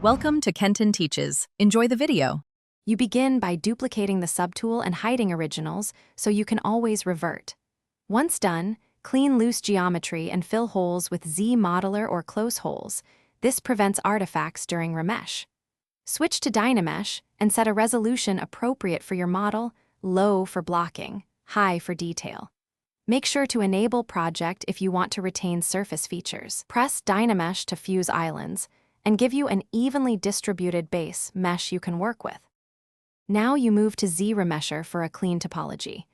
Welcome to Kenton Teaches. Enjoy the video. You begin by duplicating the subtool and hiding originals so you can always revert. Once done, clean loose geometry and fill holes with Z modeler or close holes. This prevents artifacts during remesh. Switch to Dynamesh and set a resolution appropriate for your model, low for blocking, high for detail. Make sure to enable project if you want to retain surface features. Press Dynamesh to fuse islands and give you an evenly distributed base mesh you can work with. Now you move to Z-Remesher for a clean topology.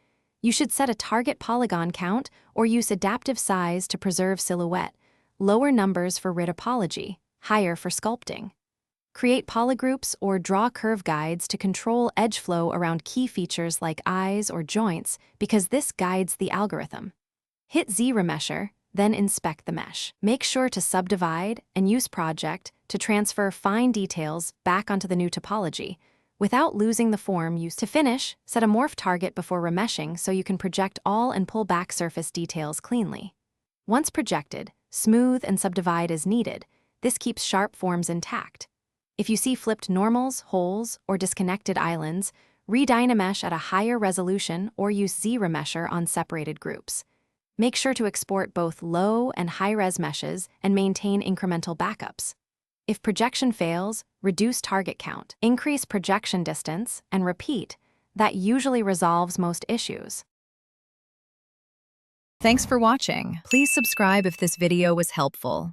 You should set a target polygon count or use adaptive size to preserve silhouette, lower numbers for topology, higher for sculpting. Create polygroups or draw curve guides to control edge flow around key features like eyes or joints because this guides the algorithm. Hit Z-Remesher, then inspect the mesh. Make sure to subdivide and use project to transfer fine details back onto the new topology without losing the form used. To finish, set a morph target before remeshing so you can project all and pull back surface details cleanly. Once projected, smooth and subdivide as needed. This keeps sharp forms intact. If you see flipped normals, holes, or disconnected islands, re-Dynamesh at a higher resolution or use Z-Remesher on separated groups. Make sure to export both low and high-res meshes and maintain incremental backups. If projection fails, reduce target count, increase projection distance, and repeat. That usually resolves most issues. Thanks for watching. Please subscribe if this video was helpful.